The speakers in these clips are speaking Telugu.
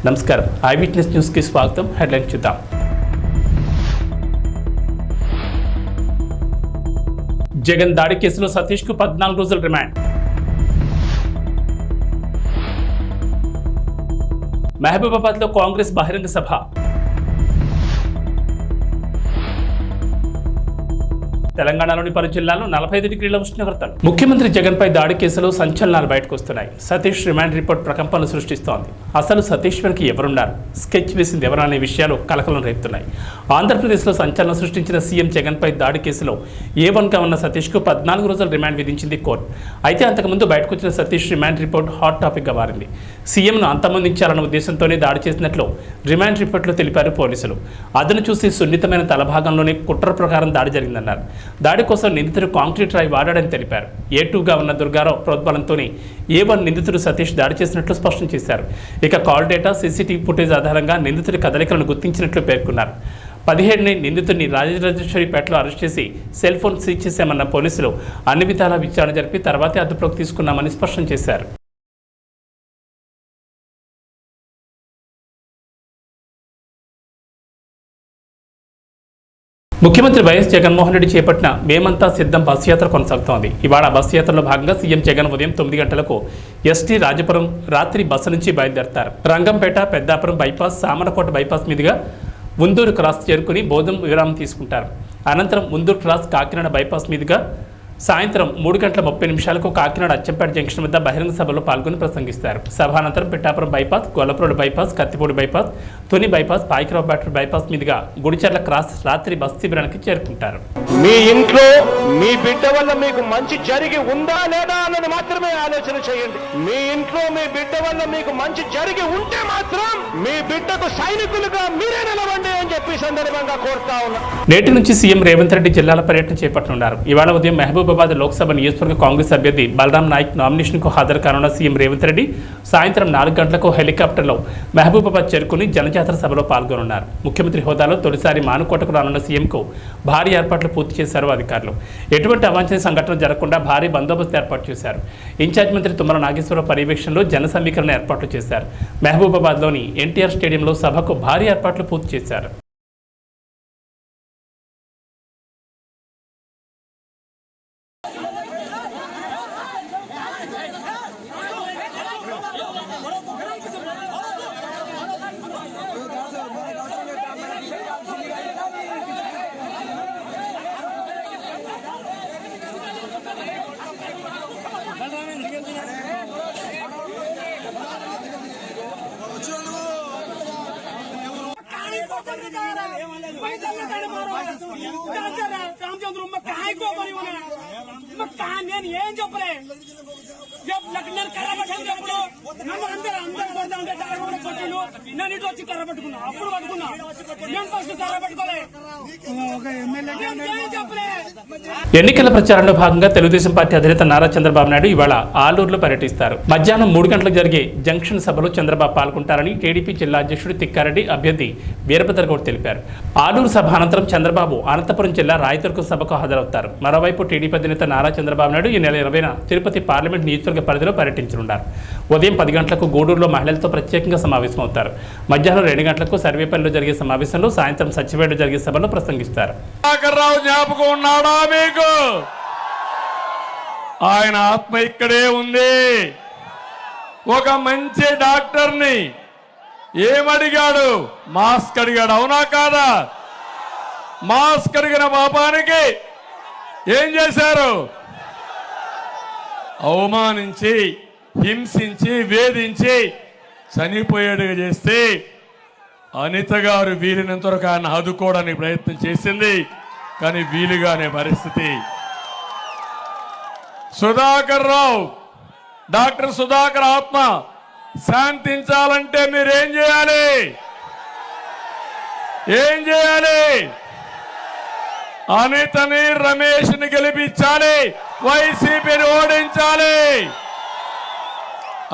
నమస్కారం, ఐ విట్నెస్ న్యూస్ కి స్వాగతం. హెడ్లైన్ చూద్దాం. జగన్ దాడి కేసులో సతీష్ కు 14 రోజుల రిమాండ్. మహబూబాబాద్ లో కాంగ్రెస్ బహిరంగ సభ. తెలంగాణలోని పలు జిల్లాల్లో 45 డిగ్రీల ఉష్ణోగ్రతలు. ముఖ్యమంత్రి జగన్ పై దాడి కేసులో సంచలనాలు బయటకు వస్తున్నాయి. సతీష్ రిమాండ్ రిపోర్ట్ ప్రకంపనలు సృష్టిస్తోంది. అసలు సతీష్ వెనక ఎవరున్నారు, స్కెచ్ వేసింది ఎవరనే విషయాలు కలకలం రేపుతున్నాయి. ఆంధ్రప్రదేశ్లో సంచలనం సృష్టించిన సీఎం జగన్ పై దాడి కేసులో A1గా ఉన్న సతీష్ కు 14 రోజుల రిమాండ్ విధించింది కోర్టు. అయితే అంతకుముందు బయటకు వచ్చిన Satish remand report hot topic గా మారింది. సీఎంను అంతమొందించాలన్న ఉద్దేశంతోనే దాడి చేసినట్లు రిమాండ్ రిపోర్ట్లో తెలిపారు పోలీసులు. అదను చూసి సున్నితమైన తలభాగంలోనే కుట్ర ప్రకారం దాడి జరిగిందన్నారు. దాడి కోసం నిందితుడు కాంక్రీట్ రాయి వాడాడని తెలిపారు. A2గా ఉన్న దుర్గారావు ప్రోద్బలంతోనే A1 నిందితుడు సతీష్ దాడి చేసినట్లు స్పష్టం చేశారు. ఇక కాల్ డేటా, CCTV ఫుటేజ్ ఆధారంగా నిందితుడి కదలికలను గుర్తించినట్లు పేర్కొన్నారు. 17ని నిందితుడిని రాజరాజేశ్వరిపేటలో అరెస్ట్ చేసి సెల్ ఫోన్ సీజ్ చేశామన్న పోలీసులు అన్ని విధాలా విచారణ జరిపి తర్వాతే అదుపులోకి తీసుకున్నామని స్పష్టం చేశారు. ముఖ్యమంత్రి వైఎస్ జగన్మోహన్ రెడ్డి చేపట్టిన మేమంతా సిద్ధం బస్సు యాత్ర కొనసాగుతోంది. ఇవాళ బస్సు యాత్రలో భాగంగా సీఎం జగన్ ఉదయం 9 గంటలకు ఎస్టీ రాజపురం రాత్రి బస్సు నుంచి బయలుదేరతారు. రంగంపేట, పెద్దాపురం బైపాస్, సామరకోట బైపాస్ మీదుగా ముందూరు క్రాస్ చేరుకుని భోజనం విరామం తీసుకుంటారు. అనంతరం ముందూరు క్రాస్ కాకినాడ బైపాస్ మీదుగా సాయంత్రం 3:30 కాకినాడ అచ్చంపేట జంక్షన్ వద్ద బహిరంగ సభలో పాల్గొని ప్రసంగిస్తారు. సభ అనంతరం Pithapuram bypass, Gollaprolu bypass, Kathipudi bypass, Tuni bypass, పాయికరావు బ్యాటరీ బైపాస్ మీదుగా గుడిచర్ల క్రాస్ రాత్రి బస్ శిబిరానికి చేరుకుంటారు. మీ ఇంట్లో మీ బిడ్డ వల్ల మీకు మంచి జరిగి ఉందా లేదా అన్నది మాత్రమే ఆలోచన చేయండి. మీ ఇంట్లో మీ బిడ్డ వల్ల మీకు మంచి జరిగి ఉంటే మాత్రం మీ బిడ్డకు సైనికులుగా మీరే నిలవండి అని చెప్పి సందర్భంగా కోరుతా ఉన్నా. నేటి నుంచి సీఎం రేవంత్ రెడ్డి జిల్లాల పర్యటన చేపట్టనున్నారు. ఇవాళ ఉదయం మహబూబాబాద్ లోక్సభ నియోజకవర్గ కాంగ్రెస్ అభ్యర్థి బలరాం నాయక్ నామినేషన్ కు హాజరు కానున్న సీఎం రేవంత్ రెడ్డి సాయంత్రం 4 గంటలకు హెలికాప్టర్లో మహబూబాబాద్ చేరుకుని జనజాతర సభలో పాల్గొనున్నారు. ముఖ్యమంత్రి హోదాలో తొలిసారి మానుకోటకు రానున్న సీఎంకు భారీ ఏర్పాట్లు పూర్తి చేశారు అధికారులు. ఎటువంటి అవాంఛనీయ సంఘటనలు జరగకుండా భారీ బందోబస్తు ఏర్పాటు చేశారు. ఇన్ఛార్జ్ మంత్రి తుమ్మల నాగేశ్వరరావు పర్యవేక్షణలో జన సమీకరణ ఏర్పాట్లు చేశారు. మహబూబాబాద్లోని ఎన్టీఆర్ స్టేడియంలో సభకు భారీ ఏర్పాట్లు పూర్తి చేశారు. నేను ఏం చెప్పలే నేను కర్ర పట్టుకున్నప్పుడు నన్ను అందరూ కొట్టిండు. నేను ఇటు వచ్చి కర్ర పట్టుకున్నా, అప్పుడు పట్టుకున్నా. నేను ఫస్ట్ కర్ర పట్టుకోలే. ఎన్నికల ప్రచారంలో భాగంగా తెలుగుదేశం పార్టీ అధినేత నారా చంద్రబాబు నాయుడు ఇవాళ ఆలూరులో పర్యటిస్తారు. మధ్యాహ్నం 3 గంటలకు జరిగే జంక్షన్ సభలో చంద్రబాబు పాల్గొంటారని టీడీపీ జిల్లా అధ్యక్షుడు తిక్కారెడ్డి, అభ్యర్థి వీరభద్రగౌడ్ తెలిపారు. ఆలూరు సభ అనంతరం చంద్రబాబు అనంతపురం జిల్లా రాయతుర్కు సభకు హాజరవుతారు. మరోవైపు టీడీపీ అధినేత నారా చంద్రబాబు నాయుడు ఈ నెల 20న తిరుపతి పార్లమెంట్ నియోజకవర్గ పరిధిలో పర్యటించనున్నారు. ఉదయం 10 గంటలకు గూడూరులో మహిళలతో ప్రత్యేకంగా సమావేశమవుతారు. మధ్యాహ్నం 2 గంటలకు సర్వేపల్లిలో జరిగే సమావేశంలో, సాయంత్రం సచివేడులో జరిగే సభలో ప్రసంగిస్తారు. జ్ఞాపకం ఉన్నాడా మీకు? ఆయన ఆత్మ ఇక్కడే ఉంది. ఒక మంచి డాక్టర్ని ఏమడిగాడు? మాస్క్ అడిగాడు. అవునా కాదా? మాస్క్ అడిగిన పాపానికి ఏం చేశారు? అవమానించి, హింసించి, వేధించి చనిపోయేట్టుగా చేస్తే అనిత గారు వీరినంతవరకు ఆయన ఆదుకోవడానికి ప్రయత్నం చేసింది. కానీ వీలుగానే పరిస్థితి. సుధాకర్ రావు, డాక్టర్ సుధాకర్ ఆత్మ శాంతించాలంటే మీరేం చేయాలి? ఏం చేయాలి? అనితని, రమేష్ని గెలిపించాలి, వైసీపీని ఓడించాలి.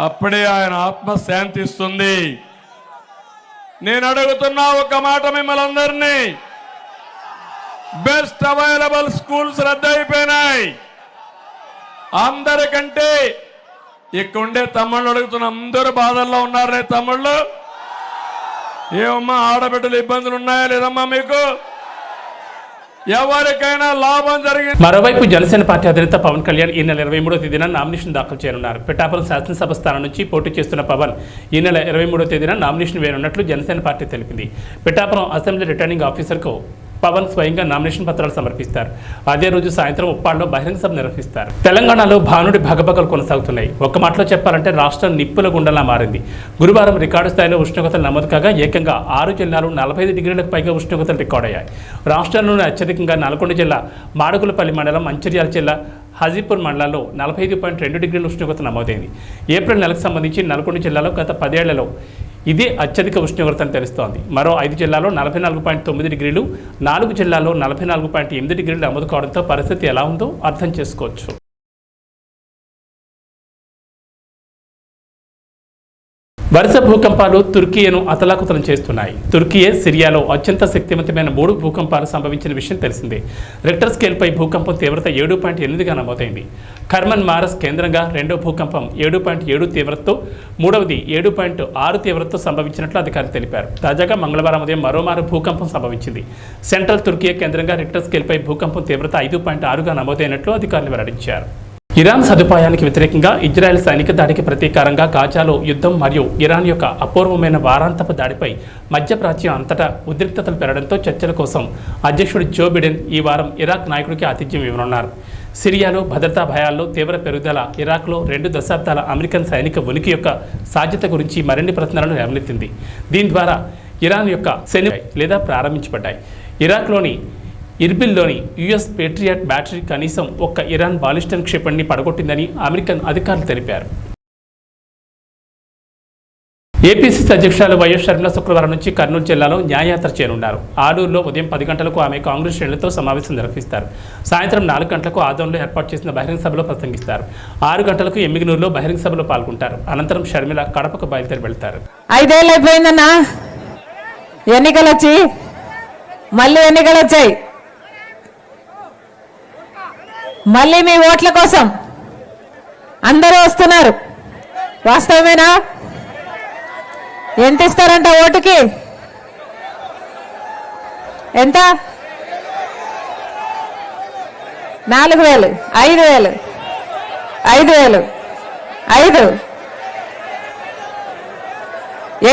అప్పుడే ఆయన ఆత్మ శాంతిస్తుంది. నేను అడుగుతున్నా ఒక మాట మిమ్మల్ని అందరినీ, బెస్ట్ అవైలబుల్ స్కూల్స్ రద్దయిపోయినాయి. అందరికంటే ఇక్కడుండే తమ్ముళ్ళు అడుగుతున్న, అందరూ బాధల్లో ఉన్నారే తమ్ముళ్ళు, ఏమమ్మా ఆడబిడ్డలు ఇబ్బందులు ఉన్నాయా లేదమ్మా మీకు? ఎవరికైనా లాభం జరిగింది. మరోవైపు జనసేన పార్టీ అధినేత పవన్ కళ్యాణ్ ఈ నెల 23వ తేదీన నామినేషన్ దాఖలు చేయనున్నారు. పిఠాపురం శాసనసభ స్థానం నుంచి పోటీ చేస్తున్న పవన్ ఈ నెల 23వ తేదీన నామినేషన్ వేయనున్నట్లు జనసేన పార్టీ తెలిపింది. పిఠాపురం అసెంబ్లీ రిటర్నింగ్ ఆఫీసర్కు పవన్ స్వయంగా నామినేషన్ పత్రాలు సమర్పిస్తారు. అదే రోజు సాయంత్రం ఉప్పాడలో బహిరంగ సభ నిర్వహిస్తారు. తెలంగాణలో భానుడి భగభగలు కొనసాగుతున్నాయి. ఒక్క మాటలో చెప్పాలంటే రాష్ట్రం నిప్పుల గుండెలా మారింది. గురువారం రికార్డు స్థాయిలో ఉష్ణోగ్రతలు నమోదు కాగా ఏకంగా 6 జిల్లాలు 45 డిగ్రీలకు పైగా ఉష్ణోగ్రతలు రికార్డయ్యాయి. రాష్ట్రంలోని అత్యధికంగా నల్గొండ జిల్లా మాడుగులపల్లి మండలం, మంచిర్యాల జిల్లా హాజీపూర్ మండలాల్లో 45.2 డిగ్రీల ఉష్ణోగ్రత నమోదైంది. ఏప్రిల్ నెలకు సంబంధించి నల్గొండ జిల్లాలో గత 10 ఏళ్లలో ఇదే అత్యధిక ఉష్ణోగ్రత అని తెలుస్తోంది. మరో 5 జిల్లాల్లో 44.9 డిగ్రీలు, 4 జిల్లాల్లో 44.8 డిగ్రీలు నమోదు కావడంతో పరిస్థితి ఎలా ఉందో అర్థం చేసుకోవచ్చు. వరుస భూకంపాలు తుర్కియను అతలాకుతలం చేస్తున్నాయి. తుర్కియే సిరియాలో అత్యంత శక్తివంతమైన 3 భూకంపాలు సంభవించిన విషయం తెలిసిందే. రిక్టర్ స్కేల్పై భూకంపం తీవ్రత 7.8గా నమోదైంది. ఖర్మన్ మారస్ కేంద్రంగా రెండో భూకంపం 7.7 తీవ్రతతో, మూడవది 7.6 తీవ్రతతో సంభవించినట్లు అధికారులు తెలిపారు. తాజాగా మంగళవారం ఉదయం మరోమారు భూకంపం సంభవించింది. సెంట్రల్ తుర్కియా కేంద్రంగా రిక్టర్ స్కేల్పై భూకంపం తీవ్రత 5.6గా నమోదైనట్లు అధికారులు వెల్లడించారు. ఇరాన్ సదుపాయానికి వ్యతిరేకంగా ఇజ్రాయెల్ సైనిక దాడికి ప్రతీకారంగా గాజాలో యుద్ధం మరియు ఇరాన్ యొక్క అపూర్వమైన వారాంతపు దాడిపై మధ్యప్రాచ్యం అంతటా ఉద్రిక్తతలు పెరగడంతో చర్చల కోసం అధ్యక్షుడు జో బిడెన్ ఈ వారం ఇరాక్ నాయకుడికి ఆతిథ్యం ఇవ్వనున్నారు. సిరియాలో భద్రతా భయాల్లో తీవ్ర పెరుగుదల, ఇరాక్లో 2 దశాబ్దాల అమెరికన్ సైనిక ఉనికి యొక్క సాధ్యత గురించి మరిన్ని ప్రశ్నలను లేవనెత్తింది. దీని ద్వారా ఇరాన్ యొక్క సైన్యం లేదా ప్రారంభించబడ్డాయి. ఇరాక్లోని ఇర్బిల్లోని యుఎస్ పేట్రియాట్ బ్యాటరీ కనీసం ఒక్క ఇరాన్ బాలిస్టిక్ క్షిపణిని పడగొట్టిందని అమెరికన్ అధికారులు తెలిపారు. ఏపీసీసీ అధ్యక్షురాలు వైఎస్ షర్మిల శుక్రవారం నుంచి కర్నూలు జిల్లాలో న్యాయయాత్ర చేరున్నారు. ఆలూరులో ఉదయం 10 గంటలకు ఆమె కాంగ్రెస్ శ్రేణులతో సమావేశం నిర్వహిస్తారు. సాయంత్రం 4 గంటలకు ఆదోన్లో ఏర్పాటు చేసిన బహిరంగ సభలో ప్రసంగిస్తారు. 6 గంటలకు ఎమ్మిగనూరులో బహిరంగ సభలో పాల్గొంటారు. అనంతరం షర్మిల కడపకు బయలుదేరి వెళ్తారు. 5 ఏళ్ళు అయిపోయిందన్నా, ఎన్నికలు వచ్చి మళ్ళీ ఎన్నికలు వచ్చాయి. మళ్ళీ మీ ఓట్ల కోసం అందరూ వస్తున్నారు. వాస్తవమేనా? ఎంత ఇస్తారంట ఓటుకి? ఎంత? 4,000, 5,000, 5,000, 5,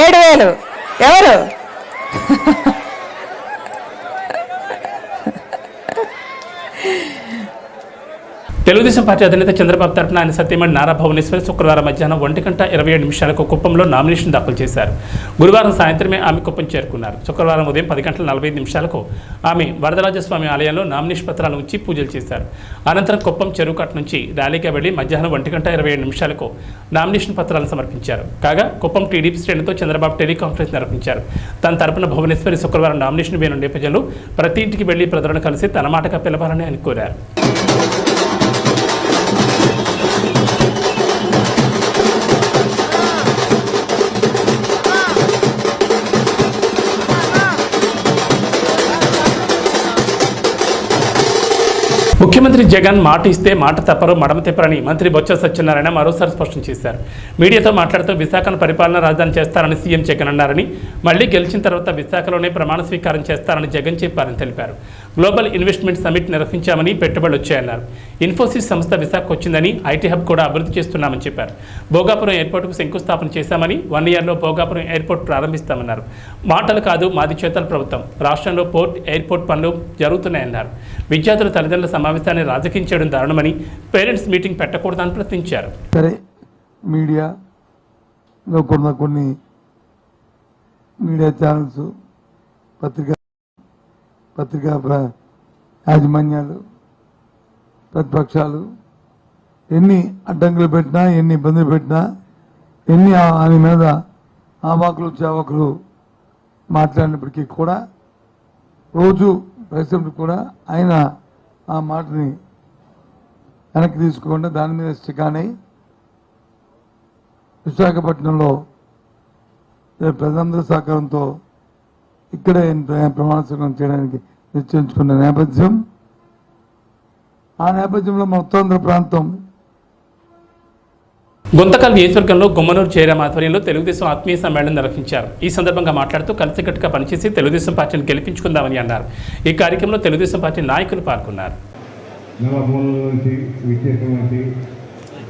7,000. ఎవరు? తెలుగుదేశం పార్టీ అధినేత చంద్రబాబు తరఫున ఆయన సత్యమణి నారా భువనేశ్వరి శుక్రవారం మధ్యాహ్నం 1:27 కుప్పంలో నామినేషన్ దాఖలు చేశారు. గురువారం సాయంత్రమే ఆమె కుప్పం చేరుకున్నారు. శుక్రవారం ఉదయం 10:45 ఆమె వరదరాజస్వామి ఆలయంలో నామినేషన్ పత్రాలు ఉంచి పూజలు చేశారు. అనంతరం కుప్పం చెరువుకట్ట నుంచి ర్యాలీగా వెళ్లి మధ్యాహ్నం 1:27 నామినేషన్ పత్రాలను సమర్పించారు. కాగా కుప్పం టీడీపీ శ్రేణులతో చంద్రబాబు టెలికాన్ఫరెన్స్ నిర్వహించారు. తన తరపున భువనేశ్వరి శుక్రవారం నామినేషన్ వేయనున్న నేపథ్యంలో ప్రతి ఇంటికి వెళ్లి ప్రజలను కలిసి తన మాటగా పిలవాలని ఆయన కోరారు. ముఖ్యమంత్రి జగన్ మాట ఇస్తే మాట తప్పరు, మడమ తిప్పరని మంత్రి బొత్స సత్యనారాయణ మరోసారి స్పష్టం చేశారు. మీడియాతో మాట్లాడుతూ విశాఖను పరిపాలనా రాజధాని చేస్తారని సీఎం జగన్ అన్నారని, మళ్లీ గెలిచిన తర్వాత విశాఖలోనే ప్రమాణ స్వీకారం చేస్తారని జగన్ చెప్పారని తెలిపారు. గ్లోబల్ ఇన్వెస్ట్మెంట్ సమిట్ నిర్వహించామని, పెట్టుబడులు వచ్చాయన్నారు. ఇన్ఫోసిస్ సంస్థ విశాఖకు వచ్చిందని, ఐటీ హబ్ కూడా అభివృద్ధి చేస్తున్నామని చెప్పారు. భోగాపురం ఎయిర్పోర్టుకు శంకుస్థాపన చేశామని, 1 ఇయర్లో భోగాపురం ఎయిర్పోర్ట్ ప్రారంభిస్తామన్నారు. మాటలు కాదు, మాది చేతల ప్రభుత్వం. రాష్ట్రంలో పోర్ట్, ఎయిర్పోర్ట్ పనులు జరుగుతున్నాయన్నారు. విద్యార్థుల తల్లిదండ్రుల సమావేశాన్ని రాజకీయం చేయడం దారుణమని, పేరెంట్స్ మీటింగ్ పెట్టకూడదని ప్రశ్నించారు. సరే, మీడియాలో కొన్ని మీడియా ఛానల్స్, పత్రికా యాజమాన్యాలు, ప్రతిపక్షాలు ఎన్ని అడ్డంకులు పెట్టినా, ఎన్ని ఇబ్బందులు పెట్టినా, ఎన్ని ఆయన మీద ఆవాకులు చావకులు మాట్లాడినప్పటికీ కూడా రోజు ప్రెసిడెంట్ కూడా ఆయన ఆ మాటని వెనక్కి తీసుకోకుండా దాని మీద స్టికానై విశాఖపట్నంలో ప్రజలందరి సహకారంతో ఇక్కడే ప్రమాణ స్వీకారం చేయడానికి నిశ్చయించుకున్న నేపథ్యం. ఆ నేపథ్యంలో మన ఉత్తరాంధ్ర ప్రాంతం గుంతకల్ నియోజకవర్గంలో గుమ్మనూరు జయరాం ఆధ్వర్యంలో తెలుగుదేశం ఆత్మీయ సమ్మేళనం నిర్వహించారు. ఈ సందర్భంగా మాట్లాడుతూ కలిసికట్టుగా పనిచేసి తెలుగుదేశం పార్టీని గెలిపించుకుందామని అన్నారు. ఈ కార్యక్రమంలో తెలుగుదేశం పార్టీ నాయకులు పాల్గొన్నారు. నలుమూలల నుంచి విచ్చేటువంటి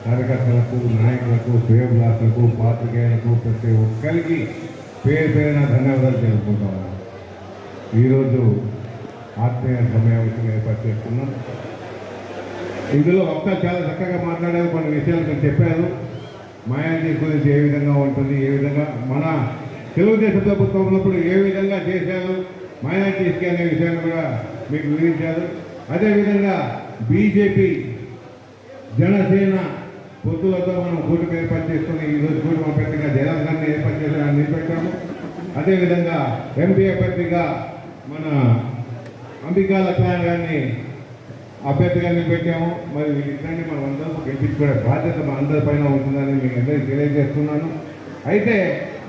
కార్యకర్తలకు, నాయకులకు, శ్రేయోభిలాషులకు, పాత్రికేయులకు ప్రతి ఒక్కరికి పేరు పేరున ధన్యవాదాలు తెలుపుకుంటాము. ఈరోజు ఆత్మీయ సమావేశం ఏర్పాటు చేస్తున్నాం. ఇందులో వక్తలు చాలా చక్కగా మాట్లాడారు, కొన్ని విషయాలు మీరు చెప్పారు. మాయాజీ గురించి ఏ విధంగా ఉంటుంది, ఏ విధంగా మన తెలుగుదేశం ప్రభుత్వం ఉన్నప్పుడు ఏ విధంగా చేశారు మైనార్టీస్కి అనే విషయాన్ని కూడా మీకు వివరించారు. అదేవిధంగా బీజేపీ, జనసేన పొత్తులతో మనం కూటమి ఏర్పాటు చేసుకుని ఈరోజు కూటమి అభ్యర్థిగా జయరాం గారిని ఏర్పాటు చేసి నిలబెట్టాము. అదేవిధంగా ఎంపీ అభ్యర్థిగా మన అంబికా లక్ష్మణ్ గారిని అభ్యర్థిగా నిలబెట్టాము. మరి వీళ్ళిద్దరిని మనం అందరూ గెలిపించుకునే బాధ్యత మన అందరి పైన ఉంటుందని మీకు అందరికీ తెలియజేస్తున్నాను. అయితే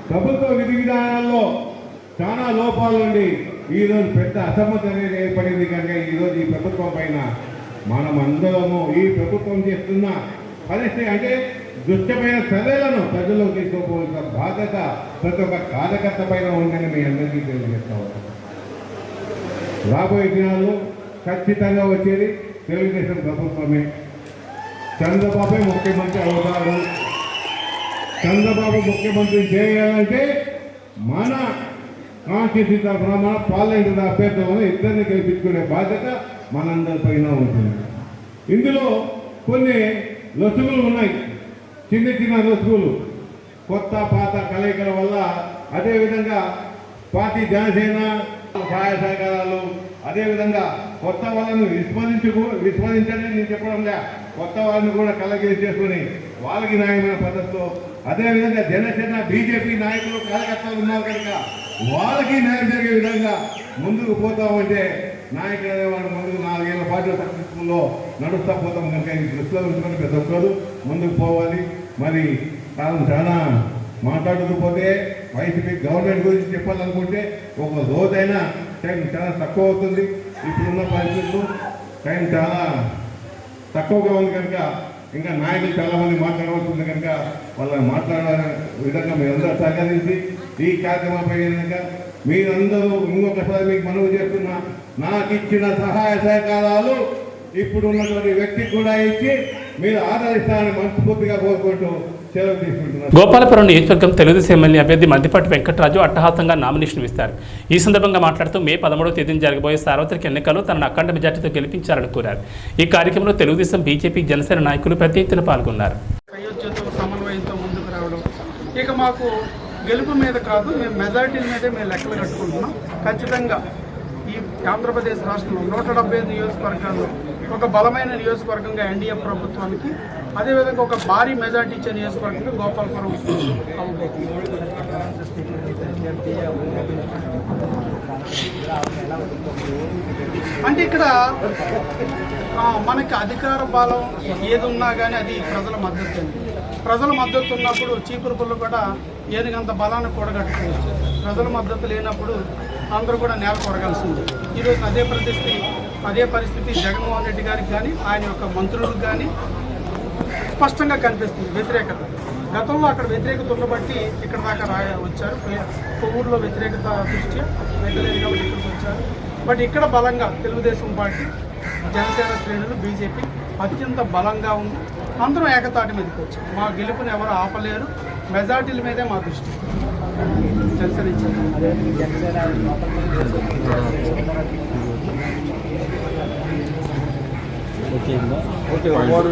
ప్రభుత్వ విధి విధానాల్లో చాలా లోపాలు ఉండి ఈరోజు పెద్ద అసమ్మతి అనేది ఏర్పడింది. కనుక ఈరోజు ఈ ప్రభుత్వం పైన మనం అందరము ఈ ప్రభుత్వం చేస్తున్న పరిస్థితి అంటే దుష్టమైన చర్యలను ప్రజల్లోకి తీసుకోవాల్సిన బాధ్యత ప్రతి ఒక్క కార్యకర్త పైన ఉందని మీ అందరికీ తెలియజేస్తా ఉన్నాం. రాబోయే దినాల్లో ఖచ్చితంగా వచ్చేది తెలుగుదేశం ప్రభుత్వమే. చంద్రబాబే ముఖ్యమంత్రి అవుతారు. చంద్రబాబు ముఖ్యమంత్రి చేయాలంటే మన కాన్స్టిట్యూన్సీ తరఫున మన పార్లమెంటు అభ్యర్థులను ఇద్దరిని గెలిపించుకునే బాధ్యత మనందరిపైన ఉంటుంది. ఇందులో కొన్ని లొసుగులు ఉన్నాయి, చిన్న చిన్న లొసుగులు, కొత్త పాత కలయికల వల్ల. అదేవిధంగా పార్టీ జనసేన సహాయ సహకారాలు, అదేవిధంగా కొత్త వాళ్ళను విస్మరించని నేను చెప్పడం లే, కొత్త వాళ్ళని కూడా కలగేసి చేసుకుని వాళ్ళకి న్యాయమైన పద్ధతిలో, అదేవిధంగా జనసేన బీజేపీ నాయకులు కార్యకర్తలు ఉన్నారు కనుక వాళ్ళకి న్యాయం జరిగే విధంగా ముందుకు పోతామంటే నాయకులు అనేవాళ్ళు ముందుకు 4 ఏళ్ల పాటు సక్సెస్ఫుల్లో నడుస్తూ పోతాం కనుక ఈ దృష్టిలో ఉంచుకొని ప్రతి ఒక్కరు ముందుకు పోవాలి. మరి కాలం చాలా మాట్లాడుతూ పోతే వైసీపీ గవర్నమెంట్ గురించి చెప్పాలనుకుంటే ఒక రోజైనా టైం చాలా తక్కువ అవుతుంది. ఇప్పుడున్న పరిస్థితులు టైం చాలా తక్కువగా ఉంది కనుక ఇంకా నాయకులు చాలామంది మాట్లాడవలసింది కనుక వాళ్ళని మాట్లాడే విధంగా మీరందరూ సహకరించి ఈ కార్యక్రమంపై కనుక మీరందరూ ఇంకొకసారి మీకు మనవి చేస్తున్నా, నాకు ఇచ్చిన సహాయ సహకారాలు ఇప్పుడు ఉన్నటువంటి వ్యక్తికి కూడా ఇచ్చి మీరు ఆదరిస్తారని మనస్ఫూర్తిగా కోరుకుంటూ సెలవు తీసుకుంటున్నారు. గోపాలపురం నియోజకవర్గం తెలుగుదేశం ఎమ్మెల్యే అభ్యర్థి మద్దిపాటి వెంకటరాజు అట్టహాసంగా నామినేషన్ ఇస్తారు. ఈ సందర్భంగా మాట్లాడుతూ మే 13వ తేదీన జరగబోయే సార్వత్రిక ఎన్నికల్లో తనను అఖండ మెజార్టీతో గెలిపించాలని కోరారు. ఈ కార్యక్రమంలో తెలుగుదేశం, బీజేపీ, జనసేన నాయకులు పెద్ద ఎత్తున పాల్గొన్నారు. సమన్వయంతో ముందుకు రావడం, ఇక మాకు గెలుపు మీద కాదు, మేము మెజారిటీల మీదే మేము లెక్కలు కట్టుకుంటున్నాం. ఖచ్చితంగా ఈ ఆంధ్రప్రదేశ్ రాష్ట్రంలో 175 నియోజకవర్గాల్లో ఒక బలమైన నియోజకవర్గంగా ఎన్డీఏ ప్రభుత్వానికి, అదేవిధంగా ఒక భారీ మెజార్టీ ఇచ్చే నియోజకవర్గంగా గోపాలపురం అంటే ఇక్కడ మనకి అధికార బలం ఏది ఉన్నా కానీ అది ప్రజల మద్దతు. ప్రజల మద్దతు ఉన్నప్పుడు చీపురుపులు కూడా ఏదిగంత బలాన్ని కూడగట్టుకోవచ్చు. ప్రజల మద్దతు లేనప్పుడు అందరూ కూడా నేల కొరగాల్సింది. ఈరోజు అదే పరిస్థితి జగన్మోహన్ రెడ్డి గారికి కానీ ఆయన యొక్క మంత్రులకు కానీ స్పష్టంగా కనిపిస్తుంది వ్యతిరేకత. గతంలో అక్కడ వ్యతిరేకత ఉండబట్టి ఇక్కడ దాకా వచ్చారు. కొవ్వూరులో వ్యతిరేకత దృష్ట్యా వెళ్ళలేదు కాబట్టి ఇక్కడికి వచ్చారు. బట్ ఇక్కడ బలంగా తెలుగుదేశం పార్టీ, జనసేన శ్రేణులు, బీజేపీ అత్యంత బలంగా ఉంది. అందరం ఏకతాటి మీదకి వచ్చారు. మా గెలుపుని ఎవరు ఆపలేరు. మెజార్టీల మీదే మా దృష్టి.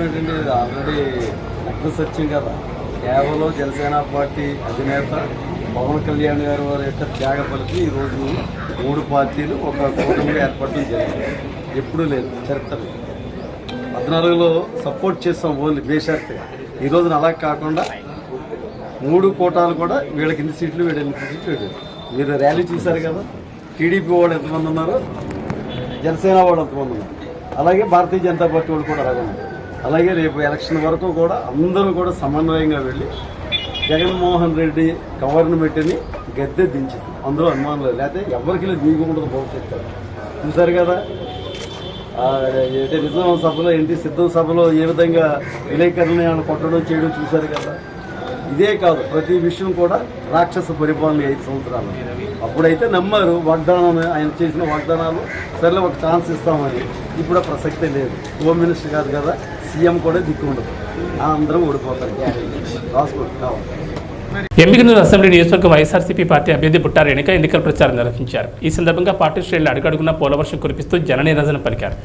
ఏంటంటే ఆల్రెడీ అడ్రస్ వచ్చింది కదా. కేవలం జనసేన పార్టీ అధినేత పవన్ కళ్యాణ్ గారి వారి యొక్క త్యాగ ఫలితం ఈరోజు 3 పార్టీలు ఒక కూటమిగా ఏర్పడడం జరిగింది. ఎప్పుడూ లేదు చరిత్రలో. 14లో సపోర్ట్ చేస్తాం ఓన్లీ బేషరతుగా. ఈ రోజున అలా కాకుండా 3 కోటాలు కూడా వీళ్ళకి ఎన్ని సీట్లు, వీళ్ళ ఎన్ని సీట్లు వీళ్ళు. మీరు ర్యాలీ చూశారు కదా. టీడీపీ వాడు ఎంతమంది ఉన్నారు, జనసేన వాడు ఎంతమంది ఉన్నారు, అలాగే భారతీయ జనతా పార్టీ వాళ్ళు కూడా అలాగే ఉన్నారు. అలాగే రేపు ఎలక్షన్ వరకు కూడా అందరూ కూడా సమన్వయంగా వెళ్ళి జగన్మోహన్ రెడ్డి గవర్నమెంట్ని గద్దె దించింది. అందులో అనుమానం లేదు. లేకపోతే ఎవరికి లేదు, మీకు ఉండదు భవిష్యత్తు. చూసారు కదా. అంటే నిజాం సభలో ఏంటి సిద్ధం సభలో ఏ విధంగా విలేకరులని ఆయన కొట్టడం చేయడం చూశారు కదా. ఇదే కాదు, ప్రతి విషయం కూడా రాక్షస పరిపాలన 5 సంవత్సరాలు. అప్పుడైతే నమ్మారు వాగ్దానం, ఆయన చేసిన వాగ్దానాలు, సరే ఒక ఛాన్స్ ఇస్తామని. ఇప్పుడు ఆ ప్రసక్తే లేదు. హోమ్ మినిస్టర్ కాదు కదా, సీఎం కూడా దిక్కు ఉండదు. అందరం ఓడిపోతారు. రాసుకోండి కావాలి. ఎమ్మిగనూరు అసెంబ్లీ నియోజకవర్గ వైఎస్ఆర్సీపీ పార్టీ అభ్యర్థి బుట్టా రేణుక ఎన్నికల ప్రచారం నిర్వహించారు. ఈ సందర్భంగా పార్టీ శ్రేణులు అడుగడుగున పోలవర్షం కురిపిస్తూ జననిరసన పలికారు.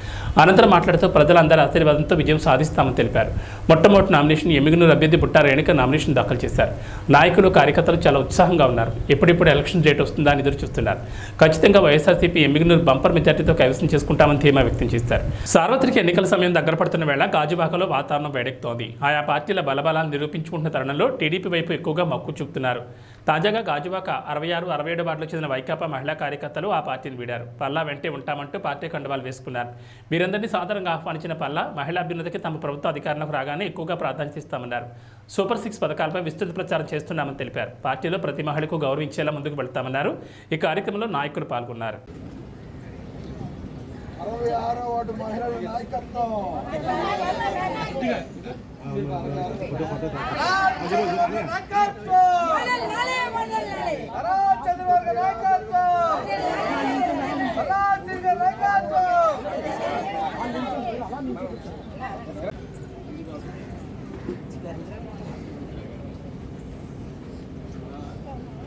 అనంతరం మాట్లాడుతూ ప్రజలందరి ఆశీర్వాదంతో విజయం సాధిస్తామని తెలిపారు. మొట్టమొదటి నామినేషన్ ఎమ్మిగనూరు అభ్యర్థి బుట్టా రేణుక నామినేషన్ దాఖలు చేశారు. నాయకులు కార్యకర్తలు చాలా ఉత్సాహంగా ఉన్నారు. ఎప్పుడెప్పుడు ఎలక్షన్ డేట్ వస్తుందా అని ఎదురు చూస్తున్నారు. ఖచ్చితంగా వైఎస్ఆర్సీపీ ఎమ్మిగనూరు బంపర్ మెజార్టీతో కైవసం చేసుకుంటామని ధీమా వ్యక్తం చేశారు. సార్వత్రిక ఎన్నికల సమయం దగ్గర పడుతున్న వేళ గాజువాకలో వాతావరణం వేడెక్కుతోంది. ఆయా పార్టీల బలబలాలు నిరూపించుకుంటున్న తరుణంలో టీడీపీ వైపు ఎక్కువగా మక్కు చూపుతున్నారు. తాజాగా గాజువాక 66, 67 వార్డులకు చెందిన వైకాపా మహిళా కార్యకర్తలు ఆ పార్టీని వీడారు. పల్లా వెంటే ఉంటామంటూ పార్టీ కండువాలు వేసుకున్నారు. వీరందరినీ సాధారణంగా ఆహ్వానించిన పల్లా మహిళా అభ్యున్నతికి తమ ప్రభుత్వ అధికారంలోకి రాగానే ఎక్కువగా ప్రాధాన్యత ఇస్తామన్నారు. సూపర్ 6 పథకాలపై విస్తృత ప్రచారం చేస్తున్నామని తెలిపారు. పార్టీలో ప్రతి మహిళకు గౌరవించేలా ముందుకు వెళ్తామన్నారు. ఈ కార్యక్రమంలో నాయకులు పాల్గొన్నారు. 66వ వార్డు మహిళల నాయకత్వం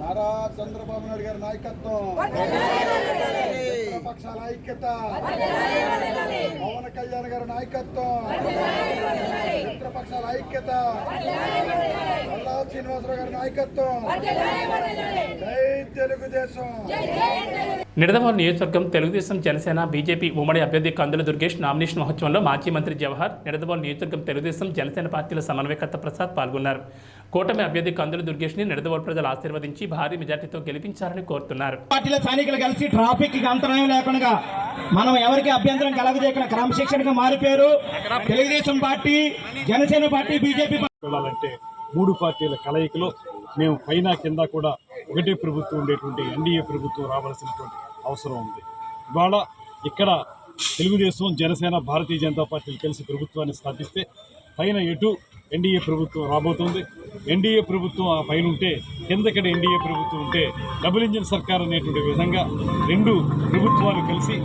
నారా చంద్రబాబు నాయుడు గారి నాయకత్వం, పక్షాల ఐక్యత, పవన్ కళ్యాణ్ గారి నాయకత్వం, మిత్రపక్షాల ఐక్యత, శ్రీనివాసరావు గారి నాయకత్వం. జై తెలుగుదేశం. నిడదవోలు నియోజకవర్గం తెలుగుదేశం జనసేన బీజేపీ ఉమ్మడి అభ్యర్థి కందుల దుర్గేష్ నామినేషన్ మహోత్సవంలో మాజీ మంత్రి జవహర్, నిడదవోలు నియోజకవర్గం తెలుగుదేశం జనసేన పార్టీల సమన్వయకర్త ప్రసాద్ పాల్గొన్నారు. కూటమి అభ్యర్థి కందుల దుర్గేష్ ని నిడదవోలు ప్రజలు ఆశీర్వదించి భారీ మెజార్టీతో గెలిపించారని కోరుతున్నారు. పార్టీల సైనికులు కలిసి ట్రాఫిక్ అంతరాయం లేకుండా మనం ఎవరికి అభ్యంతరం కలగజేయకుండా క్రమశిక్షణగా మారిపోయారు. Telugu Desam party, Janasena party, BJP చూడాలంటే 3 పార్టీల కలయికలో మేము పైన కింద కూడా ఒకటే ప్రభుత్వం ఉండేటువంటి ఎన్డీఏ ప్రభుత్వం రావాల్సినటువంటి అవసరం ఉంది. ఇవాళ ఇక్కడ తెలుగుదేశం, జనసేన, భారతీయ జనతా పార్టీలు కలిసి ప్రభుత్వాన్ని స్థాపిస్తే పైన ఎటు ఎన్డీఏ ప్రభుత్వం రాబోతుంది. ఎన్డీఏ ప్రభుత్వం ఆ పైన ఉంటే, కిందక్కడ ఎన్డీఏ ప్రభుత్వం ఉంటే డబుల్ ఇంజిన్ సర్కార్ అనేటువంటి విధంగా 2 ప్రభుత్వాలు కలిసి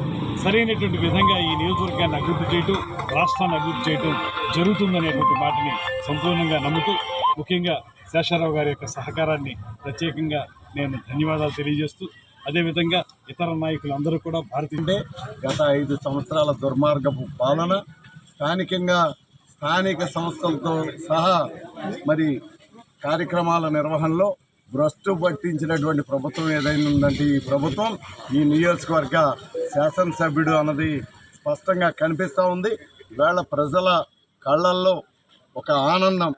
సరైనటువంటి విధంగా ఈ నియోజకవర్గాన్ని అభివృద్ధి చేయటం, రాష్ట్రాన్ని అభివృద్ధి చేయటం జరుగుతుందనేటువంటి మాటని సంపూర్ణంగా నమ్ముతూ, ముఖ్యంగా శేషారావు గారి యొక్క సహకారాన్ని ప్రత్యేకంగా నేను ధన్యవాదాలు తెలియజేస్తూ, అదేవిధంగా ఇతర నాయకులందరూ కూడా భారతీయ గత 5 సంవత్సరాల దుర్మార్గపు పాలన, స్థానిక సంస్థలతో సహా మరి కార్యక్రమాల నిర్వహణలో భ్రష్టు పట్టించినటువంటి ప్రభుత్వం ఏదైనా ఉందంటే ఈ ప్రభుత్వం, ఈ నియోజకవర్గ శాసనసభ్యుడు అన్నది స్పష్టంగా కనిపిస్తూ ఉంది. ఈవేళ ప్రజల కళ్ళల్లో ఒక ఆనందం.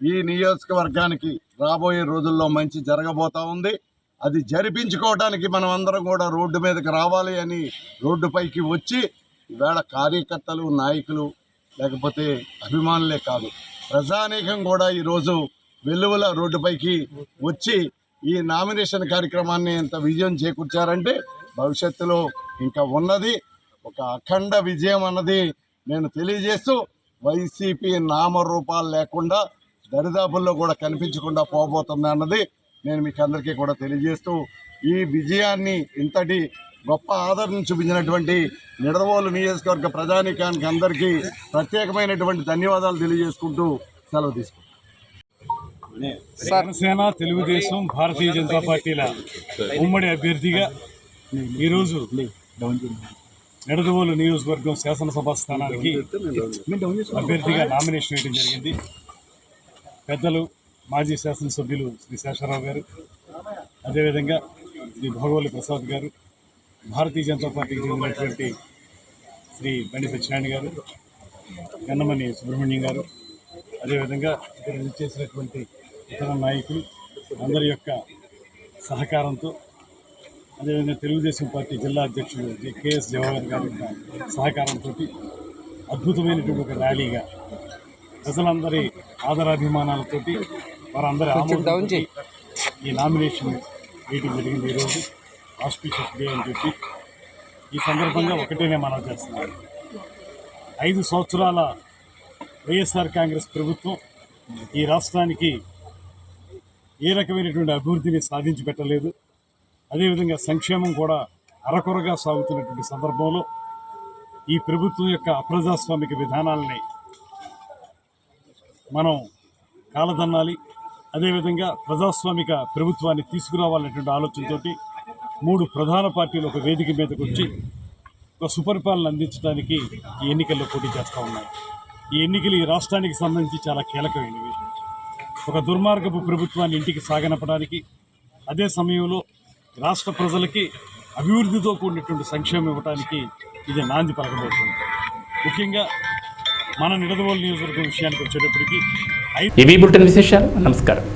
ఈ నియోజకవర్గానికి రాబోయే రోజుల్లో మంచి జరగబోతూ ఉంది. అది జరిపించుకోవడానికి మనం అందరం కూడా రోడ్డు మీదకి రావాలి అని రోడ్డుపైకి వచ్చి ఈవేళ కార్యకర్తలు, నాయకులు, లేకపోతే అభిమానులే కాదు, ప్రజానీకం కూడా ఈరోజు వెల్లువల రోడ్డుపైకి వచ్చి ఈ నామినేషన్ కార్యక్రమాన్ని ఎంత విజయం చేకూర్చారంటే భవిష్యత్తులో ఇంకా ఉన్నది ఒక అఖండ విజయం అన్నది నేను తెలియజేస్తూ, వైసీపీ నామరూపాలు లేకుండా దరిదాపుల్లో కూడా కనిపించకుండా పోబోతుంది అన్నది నేను మీకు అందరికీ కూడా తెలియజేస్తూ, ఈ విజయాన్ని ఇంతటి గొప్ప ఆదరణ చూపించినటువంటి నిడదవోలు నియోజకవర్గ ప్రజానీకానికి అందరికీ ప్రత్యేకమైనటువంటి ధన్యవాదాలు తెలియజేసుకుంటూ సెలవు తీసుకుంటాం. జనసేన, తెలుగుదేశం, భారతీయ జనతా పార్టీల ఉమ్మడి అభ్యర్థిగా ఈరోజు నిడదవోలు నియోజకవర్గం శాసనసభ స్థానానికి అభ్యర్థిగా నామినేషన్ వేయడం జరిగింది. పెద్దలు మాజీ శాసనసభ్యులు శ్రీ శేషారావు గారు, అదేవిధంగా శ్రీ భోగవల్లి ప్రసాద్ గారు, భారతీయ జనతా పార్టీకి చెందినటువంటి శ్రీ బండి సత్యనారాయణ గారు, గన్నమని సుబ్రహ్మణ్యం గారు, అదేవిధంగా ఇక్కడ చేసినటువంటి ఇతర నాయకులు అందరి యొక్క సహకారంతో, అదేవిధంగా తెలుగుదేశం పార్టీ జిల్లా అధ్యక్షులు కెఎస్ జవహర్ గారి యొక్క సహకారంతో అద్భుతమైనటువంటి ఒక ర్యాలీగా ప్రజలందరి ఆదరాభిమానాలతోటి వారందరి ఆమోదంతో ఈ నామినేషన్ వేయడం జరిగింది. ఈరోజు ఆస్పిషియస్ డే అని చెప్పి ఈ సందర్భంగా ఒకటేనే మనం చేస్తున్నాం. 5 సంవత్సరాల వైఎస్ఆర్ కాంగ్రెస్ ప్రభుత్వం ఈ రాష్ట్రానికి ఏ రకమైనటువంటి అభివృద్ధిని సాధించి పెట్టలేదు. అదేవిధంగా సంక్షేమం కూడా అరకొరగా సాగుతున్నటువంటి సందర్భంలో ఈ ప్రభుత్వం యొక్క అప్రజాస్వామిక విధానాలని మనం కాలదన్నాలి. అదేవిధంగా ప్రజాస్వామిక ప్రభుత్వాన్ని తీసుకురావాలనేటువంటి ఆలోచనతోటి 3 ప్రధాన పార్టీలు ఒక వేదిక మీదకి వచ్చి ఒక సుపరిపాలన అందించడానికి ఈ ఎన్నికల్లో పోటీ చేస్తూ ఉన్నాయి. ఈ ఎన్నికలు ఈ రాష్ట్రానికి సంబంధించి చాలా కీలకమైనవి. ఒక దుర్మార్గపు ప్రభుత్వాన్ని ఇంటికి సాగనపడానికి, అదే సమయంలో రాష్ట్ర ప్రజలకి అభివృద్ధితో కూడినటువంటి సంక్షేమం ఇవ్వడానికి ఇది నాంది పలకబోతుంది. ముఖ్యంగా మన నిడదవోలు నియోజకవర్గం విషయానికి వచ్చేటప్పటికి ఇవి బులెటిన్ విశేషాలు. నమస్కారం.